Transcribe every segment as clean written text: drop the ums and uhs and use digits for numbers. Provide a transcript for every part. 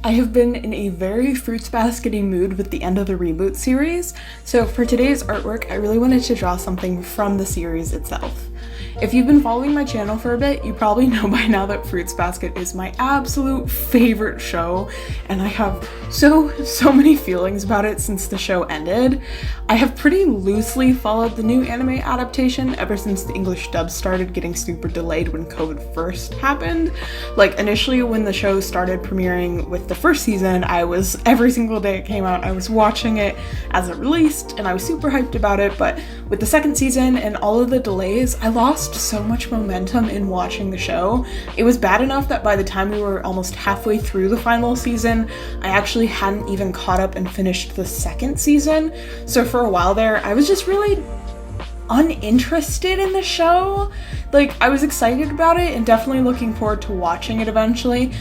I have been in a very Fruits Basket-y mood with the end of the reboot series, so for today's artwork, I really wanted to draw something from the series itself. If you've been following my channel for a bit, you probably know by now that Fruits Basket is my absolute favorite show, and I have so many feelings about it since the show ended. I have pretty loosely followed the new anime adaptation ever since the English dub started getting super delayed when COVID first happened. Like, initially when the show started premiering with the first season, every single day it came out, I was watching it as it released, and I was super hyped about it, but with the second season and all of the delays, I lost so much momentum in watching the show. It was bad enough that by the time we were almost halfway through the final season, I actually hadn't even caught up and finished the second season. So for a while there, I was just really uninterested in the show. Like, I was excited about it and definitely looking forward to watching it eventually.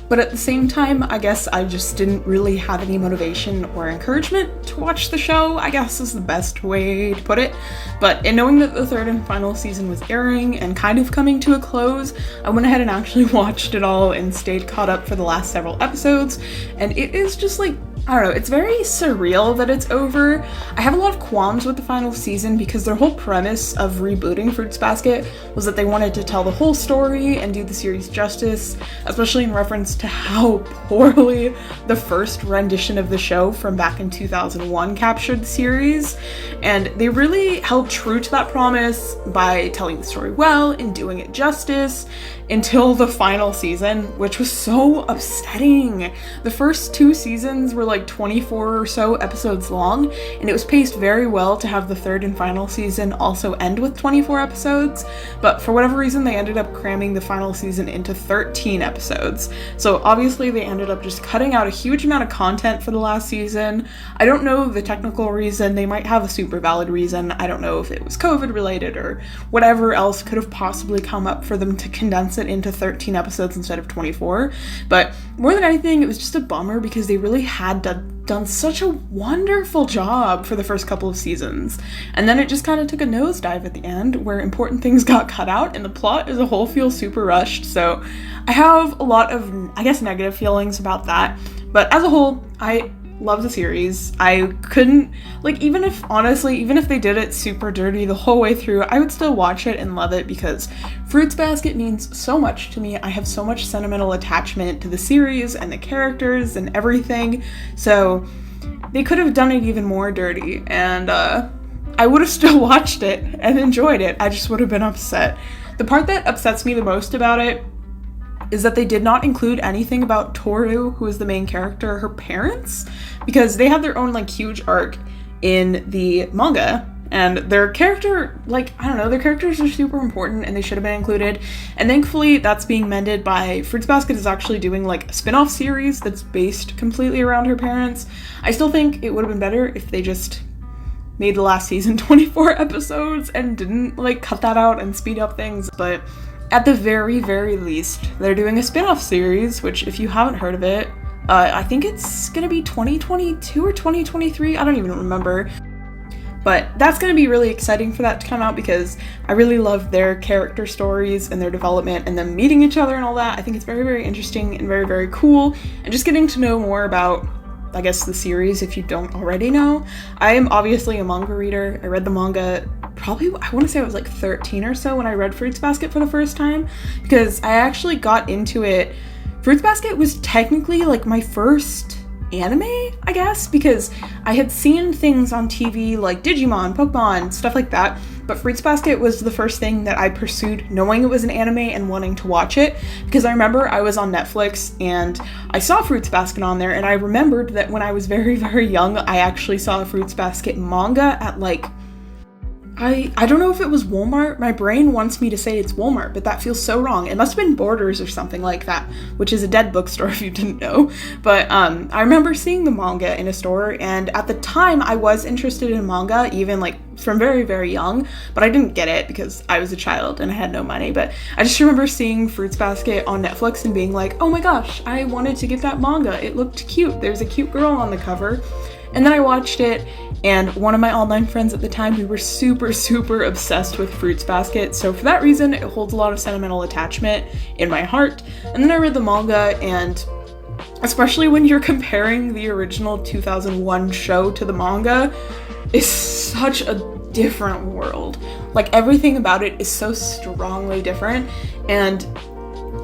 But at the same time, I guess I just didn't really have any motivation or encouragement to watch the show, I guess is the best way to put it. But in knowing that the third and final season was airing and kind of coming to a close, I went ahead and actually watched it all and stayed caught up for the last several episodes. And it is just like, I don't know, it's very surreal that it's over. I have a lot of qualms with the final season because their whole premise of rebooting Fruits Basket was that they wanted to tell the whole story and do the series justice, especially in reference to how poorly the first rendition of the show from back in 2001 captured the series. And they really held true to that promise by telling the story well and doing it justice until the final season, which was so upsetting. The first two seasons were like 24 or so episodes long, and it was paced very well to have the third and final season also end with 24 episodes, but for whatever reason they ended up cramming the final season into 13 episodes. So obviously they ended up just cutting out a huge amount of content for the last season. I don't know the technical reason, they might have a super valid reason. I don't know if it was COVID related or whatever else could have possibly come up for them to condense it into 13 episodes instead of 24, but more than anything, it was just a bummer because they really had done such a wonderful job for the first couple of seasons, and then it just kind of took a nosedive at the end where important things got cut out and the plot as a whole feels super rushed. So I have a lot of, I guess, negative feelings about that, but as a whole, I love the series. I couldn't, like, even if they did it super dirty the whole way through, I would still watch it and love it because Fruits Basket means so much to me. I have so much sentimental attachment to the series and the characters and everything, so they could have done it even more dirty, and I would have still watched it and enjoyed it. I just would have been upset. The part that upsets me the most about it is that they did not include anything about Tohru, who is the main character, her parents, because they have their own, like, huge arc in the manga, and their character, like, I don't know, their characters are super important and they should have been included, and thankfully that's being mended by Fruits Basket is actually doing, like, a spin-off series that's based completely around her parents. I still think it would have been better if they just made the last season 24 episodes and didn't, like, cut that out and speed up things, but at the very, very least, they're doing a spin-off series, which if you haven't heard of it, I think it's gonna be 2022 or 2023, I don't even remember. But that's gonna be really exciting for that to come out because I really love their character stories and their development and them meeting each other and all that. I think it's very, very interesting and very, very cool. And just getting to know more about, I guess, the series if you don't already know. I am obviously a manga reader. I read the manga probably, I want to say I was like 13 or so when I read Fruits Basket for the first time, because I actually got into it. Fruits Basket was technically like my first anime, I guess, because I had seen things on TV like Digimon, Pokemon, stuff like that, but Fruits Basket was the first thing that I pursued knowing it was an anime and wanting to watch it, because I remember I was on Netflix and I saw Fruits Basket on there, and I remembered that when I was very, very young, I actually saw a Fruits Basket manga at, like, I don't know if it was Walmart. My brain wants me to say it's Walmart, but that feels so wrong. It must have been Borders or something like that, which is a dead bookstore if you didn't know. But I remember seeing the manga in a store, and at the time I was interested in manga, even like from very, very young, but I didn't get it because I was a child and I had no money. But I just remember seeing Fruits Basket on Netflix and being like, oh my gosh, I wanted to get that manga. It looked cute. There's a cute girl on the cover. And then I watched it, and one of my online friends at the time, we were super, super obsessed with Fruits Basket, so for that reason, it holds a lot of sentimental attachment in my heart. And then I read the manga, and especially when you're comparing the original 2001 show to the manga, is such a different world. Like, everything about it is so strongly different, and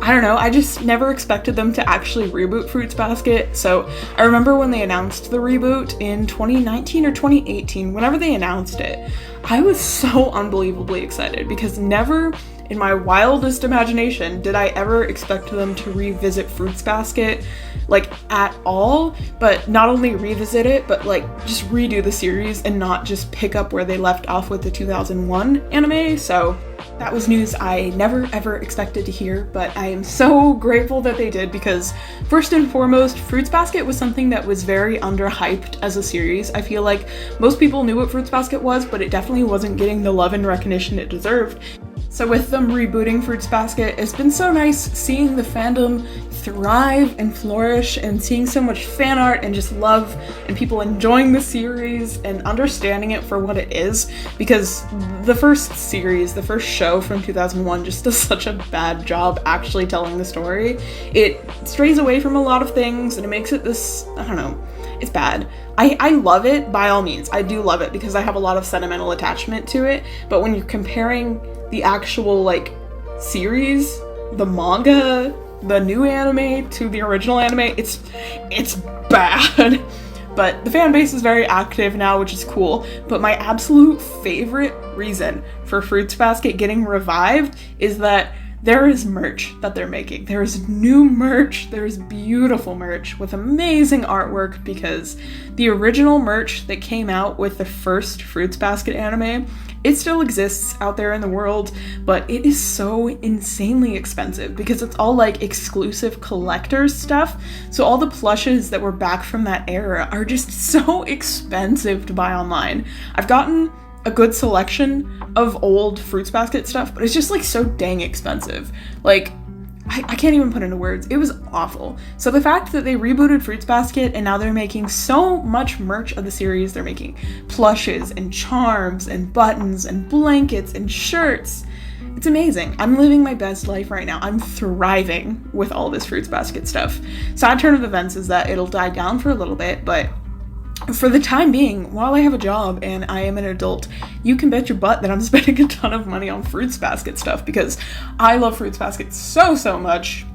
I don't know, I just never expected them to actually reboot Fruits Basket. So I remember when they announced the reboot in 2019 or 2018, whenever they announced it, I was so unbelievably excited, because never in my wildest imagination did I ever expect them to revisit Fruits Basket, like, at all. But not only revisit it, but like just redo the series and not just pick up where they left off with the 2001 anime. So that was news I never ever expected to hear, but I am so grateful that they did, because first and foremost, Fruits Basket was something that was very underhyped as a series. I feel like most people knew what Fruits Basket was, but it definitely wasn't getting the love and recognition it deserved. So with them rebooting Fruits Basket, it's been so nice seeing the fandom thrive and flourish, and seeing so much fan art and just love and people enjoying the series and understanding it for what it is, because the first series, the first show from 2001 just does such a bad job actually telling the story. It strays away from a lot of things, and it makes it this, I don't know, it's bad. I love it, by all means. I do love it because I have a lot of sentimental attachment to it, but when you're comparing the actual, like, series, the manga, the new anime to the original anime, it's bad. But the fan base is very active now, which is cool. But my absolute favorite reason for Fruits Basket getting revived is that there is merch that they're making. There is new merch. There's beautiful merch with amazing artwork, because the original merch that came out with the first Fruits Basket anime, it still exists out there in the world, but it is so insanely expensive because it's all like exclusive collector's stuff. So all the plushes that were back from that era are just so expensive to buy online. I've gotten a good selection of old Fruits Basket stuff, but it's just like so dang expensive. Like, I can't even put into words. It was awful. So the fact that they rebooted Fruits Basket and now they're making so much merch of the series, they're making plushes and charms and buttons and blankets and shirts. It's amazing. I'm living my best life right now. I'm thriving with all this Fruits Basket stuff. Sad turn of events is that it'll die down for a little bit, but for the time being, while I have a job and I am an adult, you can bet your butt that I'm spending a ton of money on Fruits Basket stuff, because I love Fruits Basket so much.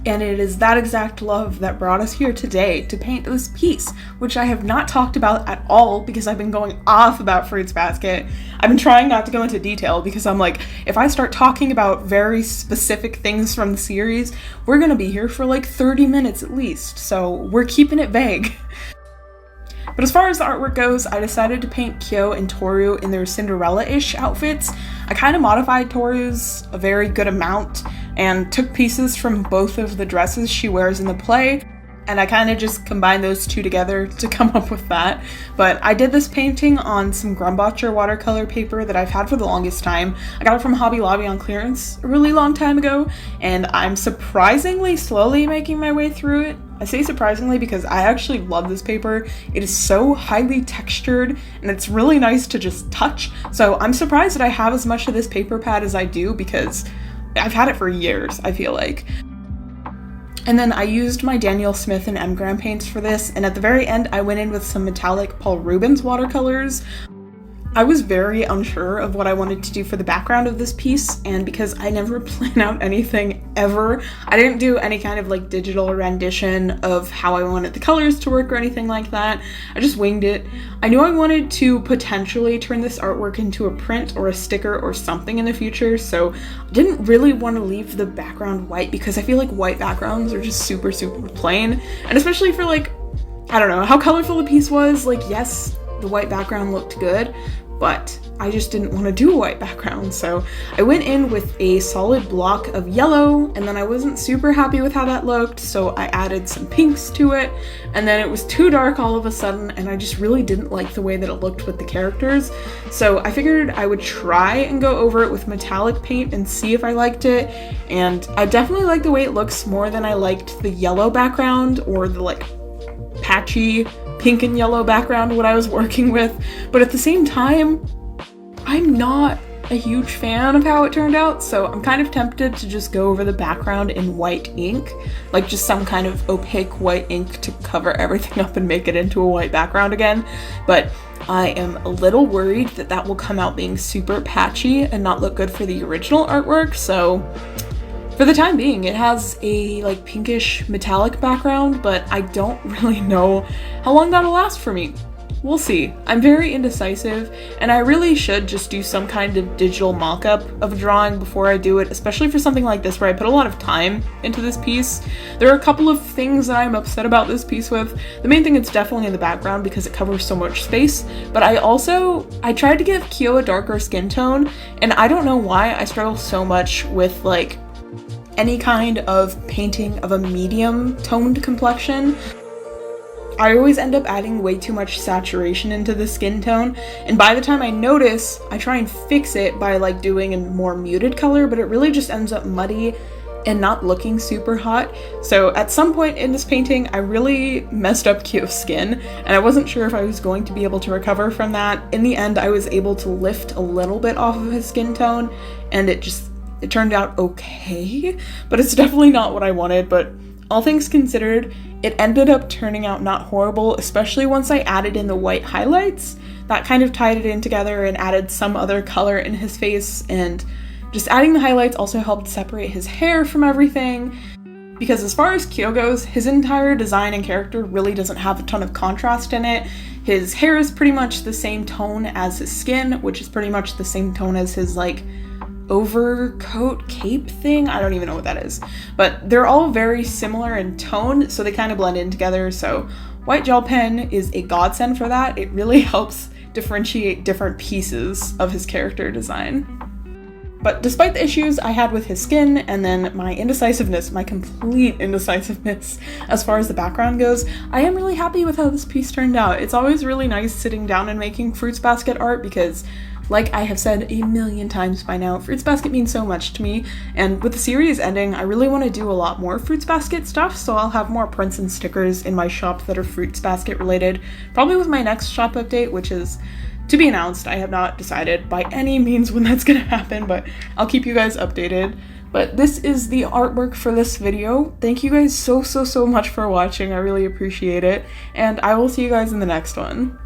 And it is that exact love that brought us here today to paint this piece, which I have not talked about at all because I've been going off about Fruits Basket. I've been trying not to go into detail because I'm like, if I start talking about very specific things from the series, we're gonna be here for like 30 minutes at least, so we're keeping it vague. But as far as the artwork goes, I decided to paint Kyo and Tohru in their Cinderella-ish outfits. I kind of modified Tohru's a very good amount and took pieces from both of the dresses she wears in the play, and I kind of just combined those two together to come up with that. But I did this painting on some Grumbacher watercolor paper that I've had for the longest time. I got it from Hobby Lobby on clearance a really long time ago, and I'm surprisingly slowly making my way through it. I say surprisingly because I actually love this paper. It is so highly textured and it's really nice to just touch. So I'm surprised that I have as much of this paper pad as I do, because I've had it for years, I feel like. And then I used my Daniel Smith and M. Graham paints for this, and at the very end I went in with some metallic Paul Rubens watercolors. I was very unsure of what I wanted to do for the background of this piece, and because I never plan out anything ever, I didn't do any kind of like digital rendition of how I wanted the colors to work or anything like that. I just winged it. I knew I wanted to potentially turn this artwork into a print or a sticker or something in the future, so I didn't really want to leave the background white because I feel like white backgrounds are just super plain, and especially for like, I don't know, how colorful the piece was. Like, yes, the white background looked good, but I just didn't want to do a white background, so I went in with a solid block of yellow, and then I wasn't super happy with how that looked, so I added some pinks to it, and then it was too dark all of a sudden, and I just really didn't like the way that it looked with the characters, so I figured I would try and go over it with metallic paint and see if I liked it, and I definitely like the way it looks more than I liked the yellow background or the like patchy pink and yellow background what I was working with. But at the same time, I'm not a huge fan of how it turned out, so I'm kind of tempted to just go over the background in white ink, like just some kind of opaque white ink to cover everything up and make it into a white background again. But I am a little worried that that will come out being super patchy and not look good for the original artwork, so for the time being, it has a like pinkish metallic background, but I don't really know how long that'll last for me. We'll see. I'm very indecisive, and I really should just do some kind of digital mock-up of a drawing before I do it, especially for something like this where I put a lot of time into this piece. There are a couple of things that I'm upset about this piece with. The main thing is definitely in the background because it covers so much space, but I tried to give Kyo a darker skin tone, and I don't know why I struggle so much with like any kind of painting of a medium toned complexion. I always end up adding way too much saturation into the skin tone, and by the time I notice, I try and fix it by like doing a more muted color, but it really just ends up muddy and not looking super hot. So at some point in this painting, I really messed up Kyo's skin, and I wasn't sure if I was going to be able to recover from that. In the end, I was able to lift a little bit off of his skin tone, and it turned out okay, but it's definitely not what I wanted. But all things considered, it ended up turning out not horrible, especially once I added in the white highlights. That kind of tied it in together and added some other color in his face, and just adding the highlights also helped separate his hair from everything. Because as far as Kyo goes, his entire design and character really doesn't have a ton of contrast in it. His hair is pretty much the same tone as his skin, which is pretty much the same tone as his like overcoat cape thing. I don't even know what that is, but they're all very similar in tone, so they kind of blend in together. So white gel pen is a godsend for that. It really helps differentiate different pieces of his character design. But despite the issues I had with his skin and then my indecisiveness, my complete indecisiveness as far as the background goes, I am really happy with how this piece turned out. It's always really nice sitting down and making fruits basket art because, like I have said a million times by now, Fruits Basket means so much to me, and with the series ending, I really want to do a lot more Fruits Basket stuff, so I'll have more prints and stickers in my shop that are Fruits Basket related, probably with my next shop update, which is to be announced. I have not decided by any means when that's gonna happen, but I'll keep you guys updated. But this is the artwork for this video. Thank you guys so much for watching. I really appreciate it, and I will see you guys in the next one.